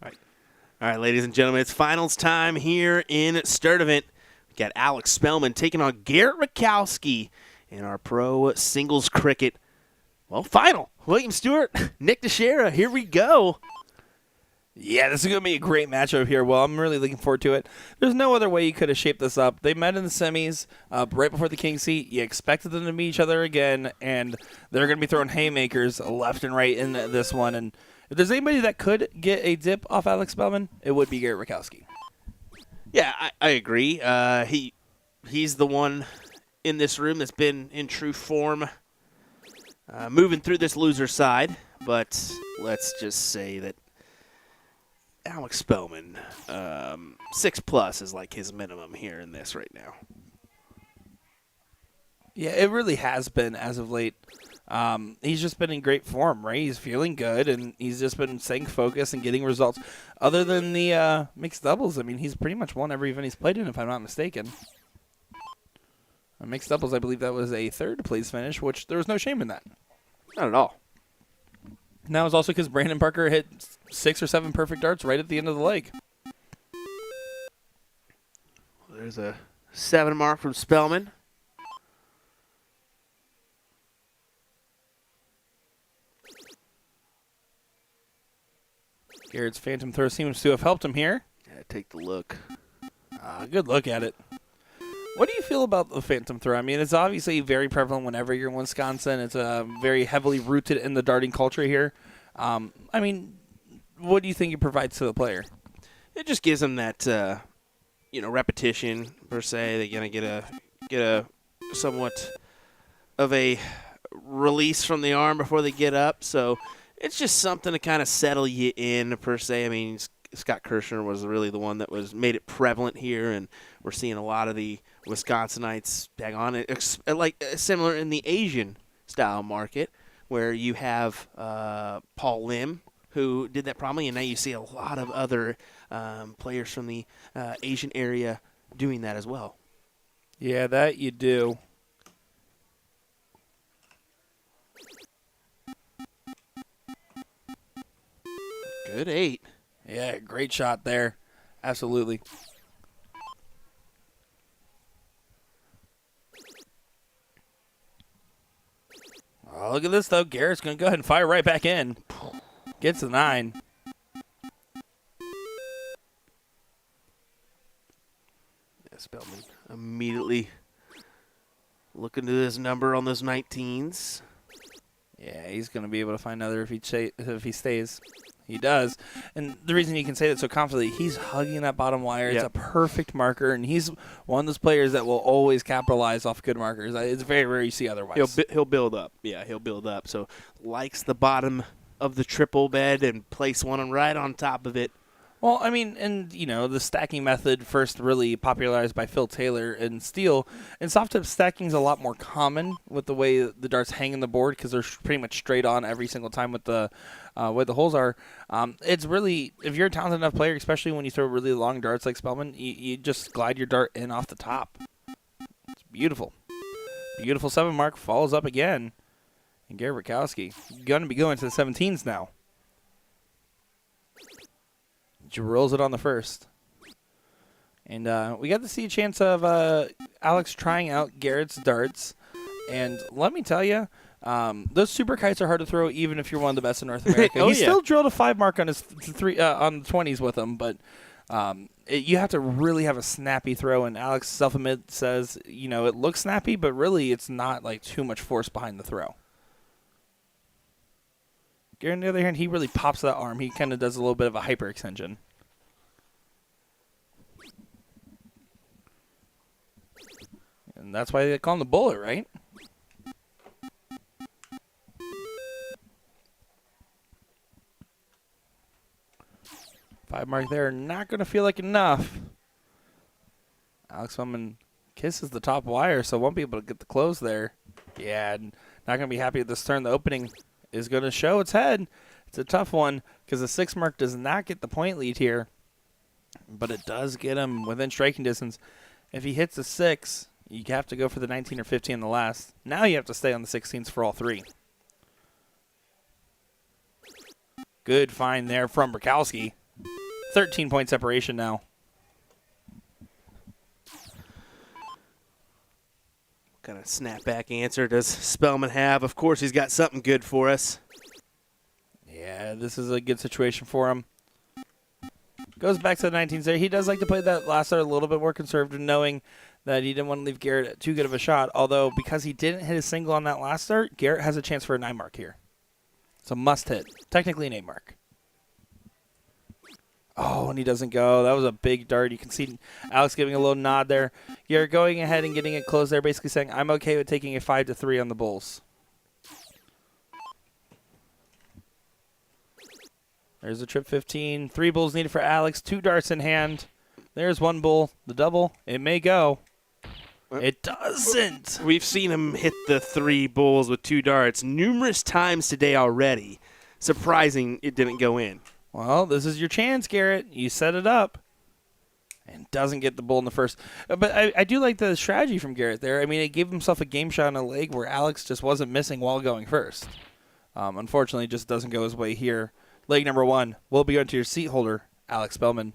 All right, ladies and gentlemen, it's finals time here in Sturtevent. We got Alex Spellman taking on Garrett Rakowski in our pro singles cricket. Well, final. William Stuart, Nick Dichiria, here we go. Yeah, this is going to be a great matchup here. Well, I'm really looking forward to it. There's no other way you could have shaped this up. They met in the semis right before the King's Seat. You expected them to meet each other again, and they're going to be throwing haymakers left and right in this one. And if there's anybody that could get a dip off Alex Spellman, it would be Garrett Rakowski. Yeah, I agree. He's the one in this room that's been in true form moving through this loser side. But let's just say that Alex Spellman, 6+ is like his minimum here in this right now. Yeah, it really has been as of late. He's just been in great form, right? He's feeling good, and he's just been staying focused and getting results. Other than the mixed doubles, I mean, he's pretty much won every event he's played in, if I'm not mistaken. Mixed doubles, I believe that was a third-place finish, which there was no shame in that. Not at all. Now it's also because Brandon Parker hit 6 or 7 perfect darts right at the end of the leg. There's a 7 mark from Spellman. Garrett's phantom throw seems to have helped him here. Yeah, take the look. Good look at it. What do you feel about the phantom throw? I mean, it's obviously very prevalent whenever you're in Wisconsin. It's very heavily rooted in the darting culture here. I mean, what do you think it provides to the player? It just gives them that, repetition per se. They're gonna get a somewhat of a release from the arm before they get up. So it's just something to kind of settle you in per se. I mean, Scott Kirshner was really the one that made it prevalent here, and we're seeing a lot of the Wisconsinites bang on it, like similar in the Asian style market, where you have Paul Lim, who did that probably, and now you see a lot of other players from the Asian area doing that as well. Yeah, that you do. Good 8. Yeah, great shot there. Absolutely. Oh, look at this, though. Garrett's going to go ahead and fire right back in. Gets the 9. Yeah, Spellman immediately looking to this number on those 19s. Yeah, he's going to be able to find another if he stays. He does. And the reason you can say that so confidently, he's hugging that bottom wire. Yep. It's a perfect marker, and he's one of those players that will always capitalize off good markers. It's very rare you see otherwise. He'll build up. Yeah, he'll build up. So likes the bottom of the triple bed and place one right on top of it. Well, I mean, and, the stacking method first really popularized by Phil Taylor in steel. And soft tip stacking is a lot more common with the way the darts hang in the board because they're pretty much straight on every single time with the way the holes are. It's really, if you're a talented enough player, especially when you throw really long darts like Spellman, you just glide your dart in off the top. It's beautiful. Beautiful 7 mark, follows up again. And Garrett Rakowski going to be going to the 17s now. Drills it on the first. And we got to see a chance of Alex trying out Garrett's darts. And let me tell you, those super kites are hard to throw even if you're one of the best in North America. He still drilled a 5 mark on his on the 20s with them, but you have to really have a snappy throw. And Alex self-admit says, it looks snappy, but really it's not like too much force behind the throw. Garrett, on the other hand, he really pops that arm. He kind of does a little bit of a hyper-extension. And that's why they call him the bullet, right? Five mark there. Not going to feel like enough. Alex Spellman kisses the top wire, so won't be able to get the close there. Yeah, not going to be happy with this turn. The opening is going to show its head. It's a tough one because the 6 mark does not get the point lead here, but it does get him within striking distance. If he hits a 6, you have to go for the 19 or 15 in the last. Now you have to stay on the 16s for all 3. Good find there from Rakowski. 13-point separation now. What kind of snapback answer does Spellman have? Of course, he's got something good for us. Yeah, this is a good situation for him. Goes back to the 19s there. He does like to play that last start a little bit more conservative, knowing that he didn't want to leave Garrett too good of a shot. Although, because he didn't hit a single on that last start, Garrett has a chance for a 9 mark here. It's a must hit. Technically an 8 mark. Oh, and he doesn't go. That was a big dart. You can see Alex giving a little nod there. Garrett going ahead and getting it closed there, basically saying, I'm okay with taking a 5-3 on the Bulls. There's a trip 15. 3 bulls needed for Alex. 2 darts in hand. There's 1 bull. The double. It may go. It doesn't. We've seen him hit the 3 bulls with 2 darts numerous times today already. Surprising it didn't go in. Well, this is your chance, Garrett. You set it up. And doesn't get the bull in the first. But I do like the strategy from Garrett there. I mean, it gave himself a game shot on a leg where Alex just wasn't missing while going first. Unfortunately, it just doesn't go his way here. Leg number 1 will be going to your seat holder, Alex Spellman.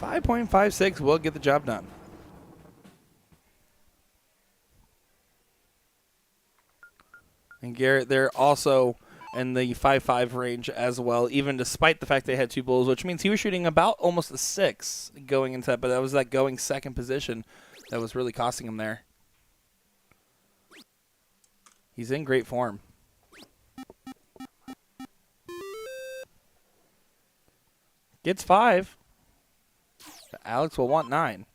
.56 will get the job done. And Garrett there also in the 5-5 range as well, even despite the fact they had 2 bulls, which means he was shooting about almost a 6 going into that, but that was that going second position that was really costing him there. He's in great form. Gets 5. But Alex will want 9.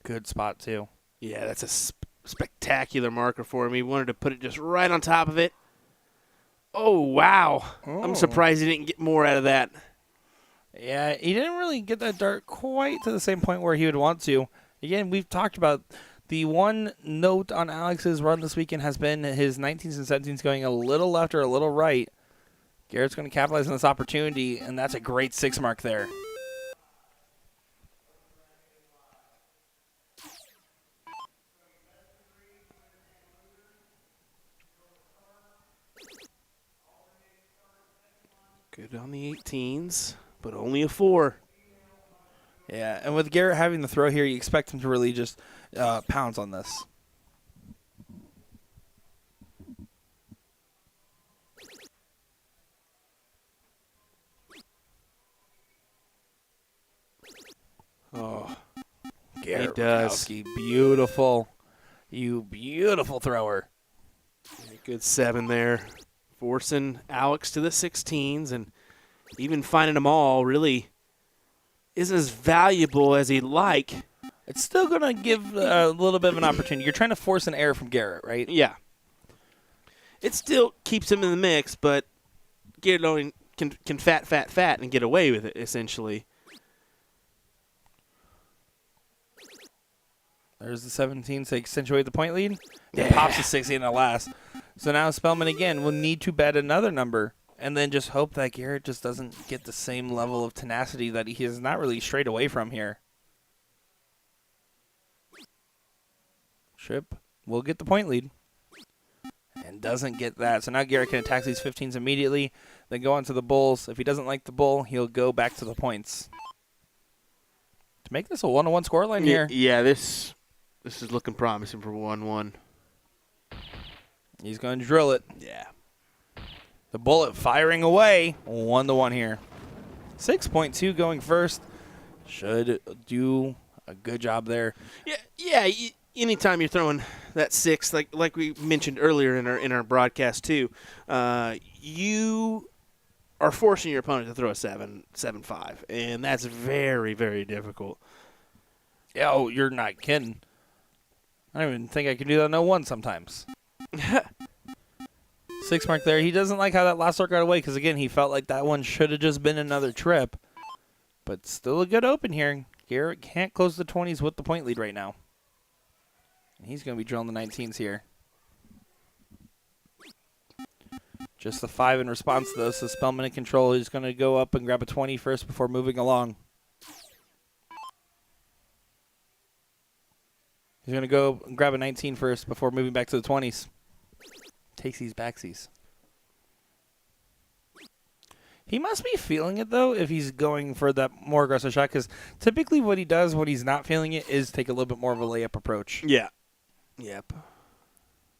Good spot, too. Yeah, that's a spectacular marker for him. He wanted to put it just right on top of it. Oh, wow. Oh. I'm surprised he didn't get more out of that. Yeah, he didn't really get that dart quite to the same point where he would want to. Again, we've talked about the one note on Alex's run this weekend has been his 19s and 17s going a little left or a little right. Garrett's going to capitalize on this opportunity, and that's a great 6 mark there. Good on the 18s, but only a 4. Yeah, and with Garrett having the throw here, you expect him to really just pounce on this. Oh, Garrett he does. Rakowski, beautiful. You beautiful thrower. Good 7 there. Forcing Alex to the 16s and even finding them all really isn't as valuable as he'd like. It's still going to give a little bit of an opportunity. You're trying to force an error from Garrett, right? Yeah. It still keeps him in the mix, but Garrett only can fat and get away with it, essentially. There's the 17 to accentuate the point lead. Yeah. It pops the 16 at last. So now Spellman again will need to bet another number and then just hope that Garrett just doesn't get the same level of tenacity that he is not really straight away from here. Trip will get the point lead and doesn't get that. So now Garrett can attack these 15s immediately, then go on to the bulls. If he doesn't like the bull, he'll go back to the points. To make this a 1-1 scoreline here. Yeah, this is looking promising for 1-1. He's going to drill it. Yeah. The bullet firing away. 1-1 here. 6.2 going first. Should do a good job there. Yeah. Anytime you're throwing that 6, like we mentioned earlier in our broadcast too, you are forcing your opponent to throw a 7-5, and that's very, very difficult. Yeah, oh, you're not kidding. I don't even think I can do that on 0-1 sometimes. 6 mark there. He doesn't like how that last start got away because, again, he felt like that one should have just been another trip. But still a good open here. Garrett can't close the 20s with the point lead right now. And he's going to be drilling the 19s here. Just the 5 in response to those. So Spellman in control. He's going to go up and grab a 20 first before moving along. He's going to go and grab a 19 first before moving back to the 20s. Takes these backsies. He must be feeling it, though, if he's going for that more aggressive shot, because typically what he does when he's not feeling it is take a little bit more of a layup approach. Yeah. Yep.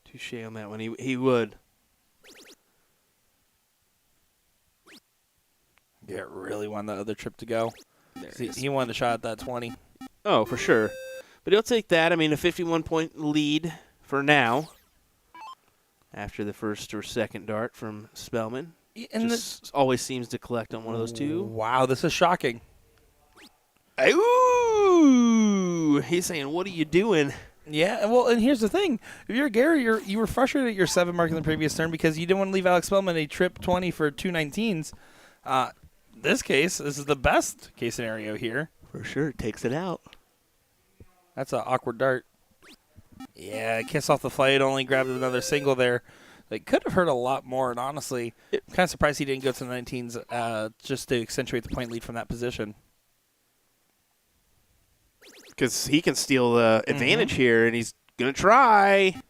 Touche on that one. He would. Garrett really wanted the other trip to go. He wanted a shot at that 20. Oh, for sure. But he'll take that. I mean, a 51-point lead for now after the first or second dart from Spellman. And just always seems to collect on one of those two. Wow, this is shocking. Ooh! He's saying, what are you doing? Yeah, well, and here's the thing. If you're Gary, you were frustrated at your 7 mark in the previous turn because you didn't want to leave Alex Spellman a trip 20 for 2 19s. This is the best case scenario here. For sure, it takes it out. That's an awkward dart. Yeah, kiss off the flight, only grabbed another single there. They could have hurt a lot more, and honestly, I'm kind of surprised he didn't go to the 19s just to accentuate the point lead from that position. Because he can steal the advantage here, and he's going to try.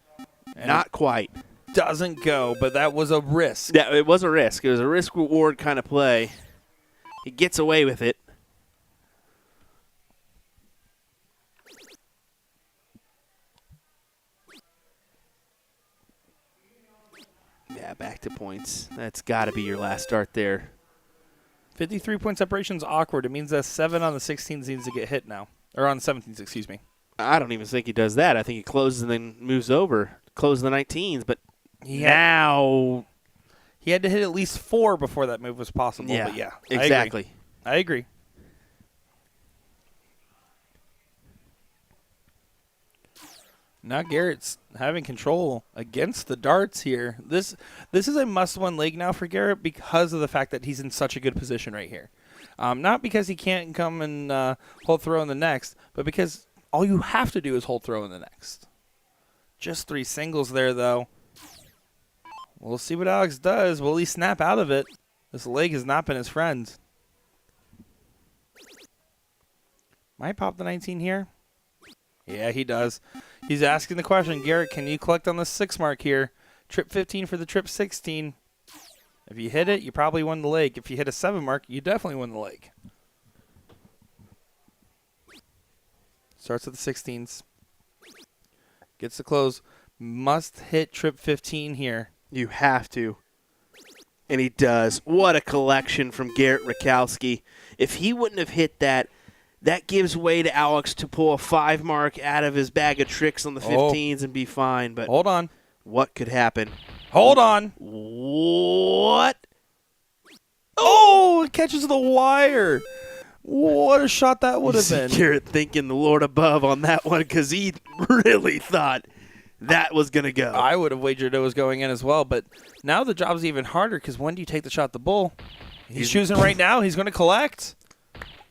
And not quite. Doesn't go, but that was a risk. Yeah, it was a risk. It was a risk-reward kind of play. He gets away with it. Yeah, back to points. That's got to be your last start there. 53-point separation is awkward. It means that 7 on the 16s needs to get hit now. Or on the 17s, excuse me. I don't even think he does that. I think he closes and then moves over. Closes the 19s, but now he had to hit at least 4 before that move was possible. Yeah, but yeah, exactly. I agree. Now Garrett's having control against the darts here. This is a must-win leg now for Garrett because of the fact that he's in such a good position right here. Not because he can't come and hold throw in the next, but because all you have to do is hold throw in the next. Just 3 singles there, though. We'll see what Alex does. Will he snap out of it? This leg has not been his friend. Might pop the 19 here. Yeah, he does. He's asking the question, Garrett, can you collect on the 6 mark here? Trip 15 for the trip 16. If you hit it, you probably won the leg. If you hit a 7 mark, you definitely win the leg. Starts with the 16s. Gets the close. Must hit trip 15 here. You have to. And he does. What a collection from Garrett Rakowski. If he wouldn't have hit that, that gives way to Alex to pull a 5 mark out of his bag of tricks on the 15s and be fine. But hold on. What could happen? Hold on. What? Oh, it catches the wire. What a shot that would have been. Garrett thinking the Lord above on that one because he really thought that was going to go. I would have wagered it was going in as well, but now the job's even harder because when do you take the shot at the bull? He's choosing right now. He's going to collect.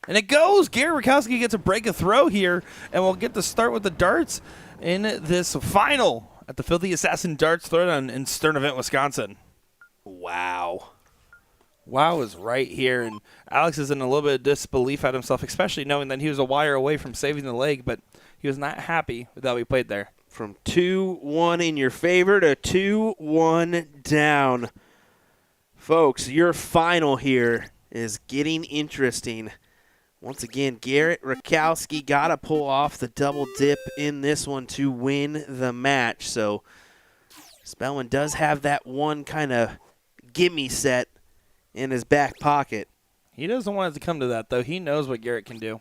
And it goes. Garrett Rakowski gets a break of throw here, and we'll get to start with the darts in this final at the Filthy Assassin Darts Throwdown in Sturtevent, Wisconsin. Wow. Wow is right here, and Alex is in a little bit of disbelief at himself, especially knowing that he was a wire away from saving the leg, but he was not happy with how he played there. From 2-1 in your favor to 2-1 down. Folks, your final here is getting interesting. Once again, Garrett Rakowski got to pull off the double dip in this one to win the match. So Spellman does have that one kind of gimme set in his back pocket. He doesn't want it to come to that, though. He knows what Garrett can do.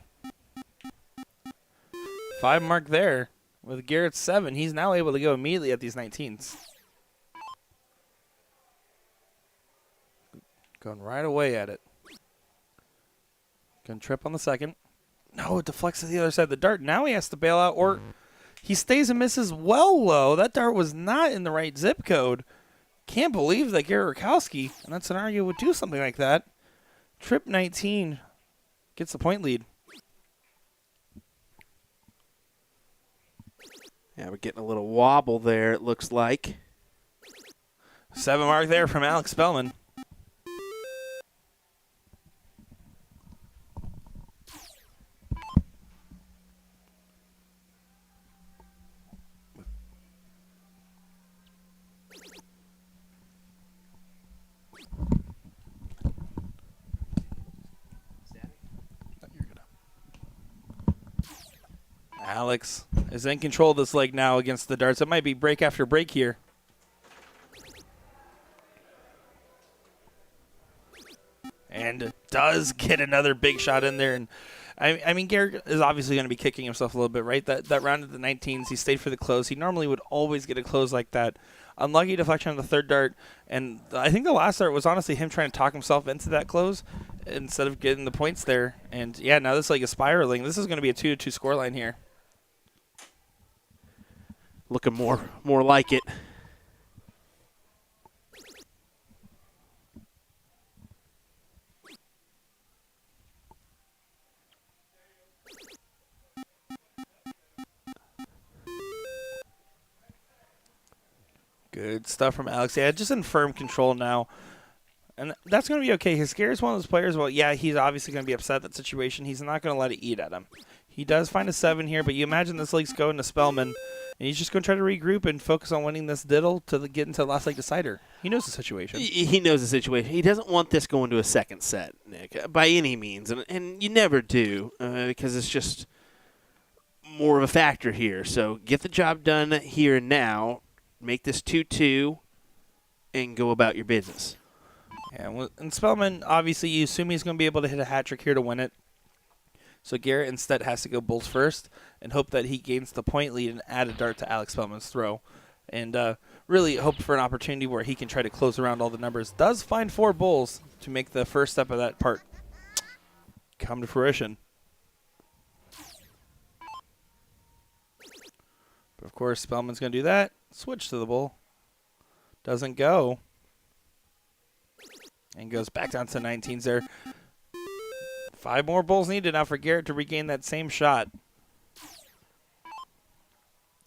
5 mark there. With Garrett's 7, he's now able to go immediately at these 19s. Going right away at it. Going to trip on the second. No, it deflects to the other side of the dart. Now he has to bail out, or he stays and misses well low. That dart was not in the right zip code. Can't believe that Garrett Rakowski in that scenario would do something like that. Trip 19 gets the point lead. Yeah, we're getting a little wobble there, it looks like. 7 mark there from Alex Spellman. Alex is in control of this leg now against the darts. It might be break after break here. And does get another big shot in there. And I mean, Garrett is obviously going to be kicking himself a little bit, right? That round of the 19s, he stayed for the close. He normally would always get a close like that. Unlucky deflection on the third dart. And I think the last dart was honestly him trying to talk himself into that close instead of getting the points there. And, yeah, now this leg is spiraling. This is going to be a 2-2 scoreline here. Looking more like it. Good stuff from Alex. Yeah, just in firm control now. And that's going to be okay. His Garrett's one of those players, well, yeah, he's obviously going to be upset at that situation. He's not going to let it eat at him. He does find a 7 here, but you imagine this league's going to Spellman, and he's just going to try to regroup and focus on winning this diddle to get into the last leg decider. He knows the situation. He knows the situation. He doesn't want this going to a second set, Nick, by any means. And you never do because it's just more of a factor here. So get the job done here and now. Make this 2-2 and go about your business. Yeah, and Spellman, obviously, you assume he's going to be able to hit a hat trick here to win it. So Garrett instead has to go bulls first and hope that he gains the point lead and add a dart to Alex Spellman's throw. And really hope for an opportunity where he can try to close around all the numbers. Does find 4 bulls to make the first step of that part come to fruition. But of course, Spellman's going to do that. Switch to the bull. Doesn't go. And goes back down to 19s there. 5 more bulls needed now for Garrett to regain that same shot.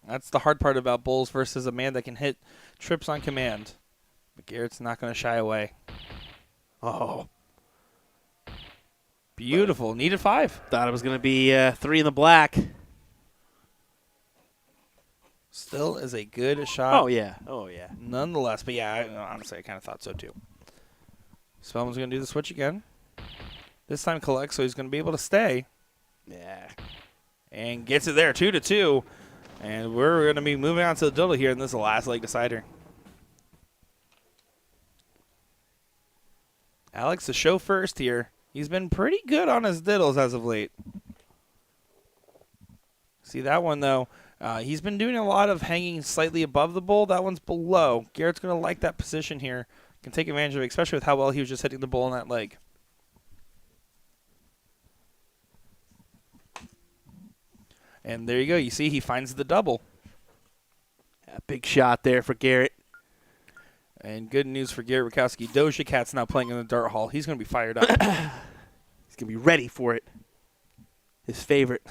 That's the hard part about bulls versus a man that can hit trips on command. But Garrett's not going to shy away. Oh. Beautiful. Needed 5. Thought it was going to be 3 in the black. Still is a good shot. Oh, yeah. Oh, yeah. Nonetheless. But, yeah, honestly, I kind of thought so, too. Spellman's going to do the switch again. This time collects, so he's going to be able to stay. Yeah. And gets it there, 2-2. And we're going to be moving on to the diddle here, and this is the last leg decider. Alex, the show first here. He's been pretty good on his diddles as of late. See that one, though. He's been doing a lot of hanging slightly above the bull. That one's below. Garrett's going to like that position here. Can take advantage of it, especially with how well he was just hitting the bull on that leg. And there you go. You see he finds the double. A big shot there for Garrett. And good news for Garrett Rakowski. Doja Cat's now playing in the dart hall. He's going to be fired up. He's going to be ready for it. His favorite.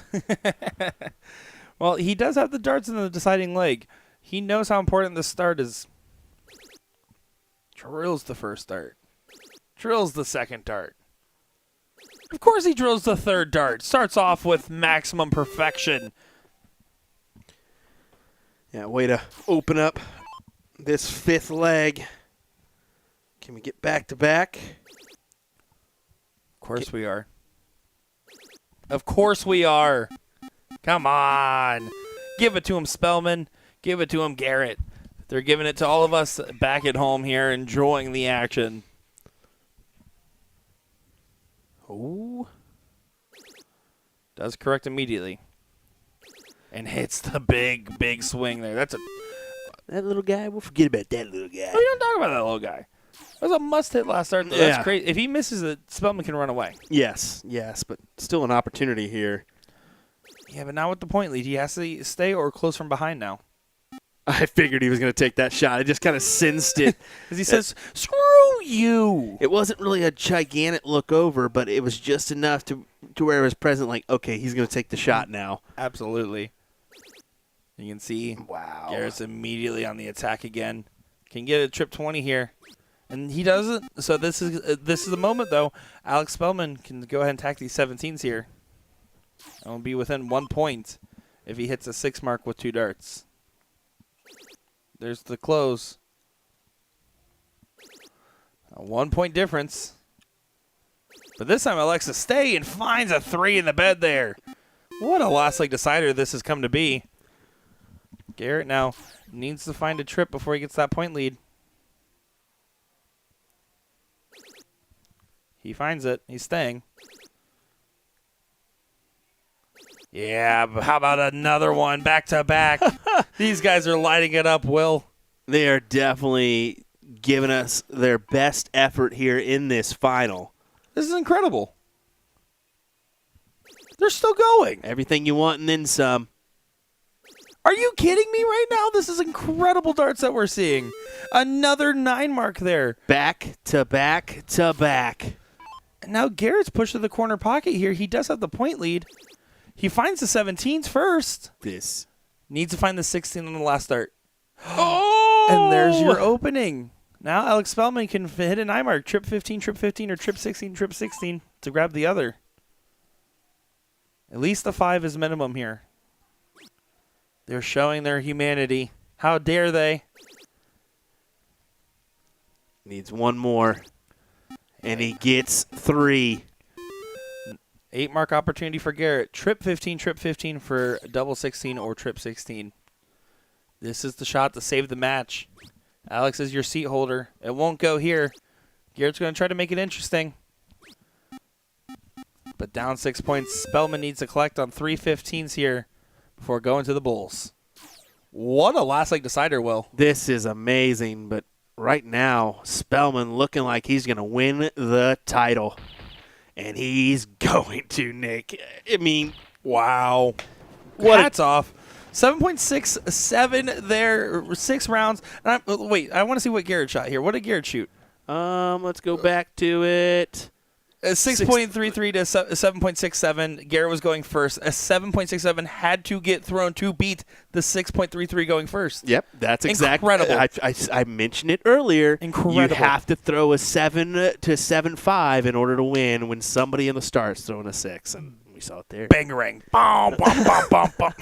Well, he does have the darts in the deciding leg. He knows how important this start is. Drills the first dart. Drills the second dart. Of course he drills the third dart. Starts off with maximum perfection. Yeah, way to open up this 5th leg. Can we get back to back? Of course we are. Of course we are. Come on. Give it to him, Spellman. Give it to him, Garrett. They're giving it to all of us back at home here, enjoying the action. Oh. Does correct immediately. And hits the big swing there. That little guy, we'll forget about that little guy. We don't talk about that little guy. That was a must-hit last start. Yeah. That's crazy. If he misses it, Spellman can run away. Yes, but still an opportunity here. Yeah, but now with the point lead, he has to stay or close from behind now. I figured he was going to take that shot. I just kind of sensed it. As he says, screw you. It wasn't really a gigantic look over, but it was just enough to where it was present, like, okay, he's going to take the shot now. Absolutely. You can see wow. Garrett's immediately on the attack again. Can get a trip 20 here. And he doesn't. So this is the moment, though. Alex Spellman can go ahead and tack these 17s here. And will be within 1 point if he hits a 6 mark with 2 darts. There's the close. A 1 point difference. But this time Alexa stay and finds a 3 in the bed there. What a last leg decider this has come to be. Garrett now needs to find a trip before he gets that point lead. He finds it. He's staying. Yeah, but how about another one back to back? These guys are lighting it up, Will. They are definitely giving us their best effort here in this final. This is incredible. They're still going. Everything you want and then some. Are you kidding me right now? This is incredible darts that we're seeing. Another 9 mark there. Back to back to back. Now Garrett's pushed to the corner pocket here. He does have the point lead. He finds the 17s first. This Needs to find the 16 on the last dart. Oh! And there's your opening. Now Alex Spellman can hit an I mark. Trip 15, or trip 16 to grab the other. At least the 5 is minimum here. They're showing their humanity. How dare they? Needs one more. And he gets 3. 8 mark opportunity for Garrett. Trip 15 for double 16 or trip 16. This is the shot to save the match. Alex is your seat holder. It won't go here. Garrett's going to try to make it interesting. But down 6 points. Spellman needs to collect on 3 15s here before going to the Bulls. What a last leg decider, Will. This is amazing, but right now, Spellman looking like he's going to win the title. And he's going to, Nick. I mean, wow. Hats off. 7.67 there, 6 rounds. And wait, I want to see what Garrett shot here. What did Garrett shoot? Let's go back to it. 6.33 to 7.67. Garrett was going first. A 7.67 had to get thrown to beat the 6.33 going first. Yep, that's exactly. Incredible. I mentioned it earlier. Incredible. You have to throw a 7 to 7.5 in order to win when somebody in the start's throwing a 6, and we saw it there. Bangarang. Bom, bom, bom, bom, bom.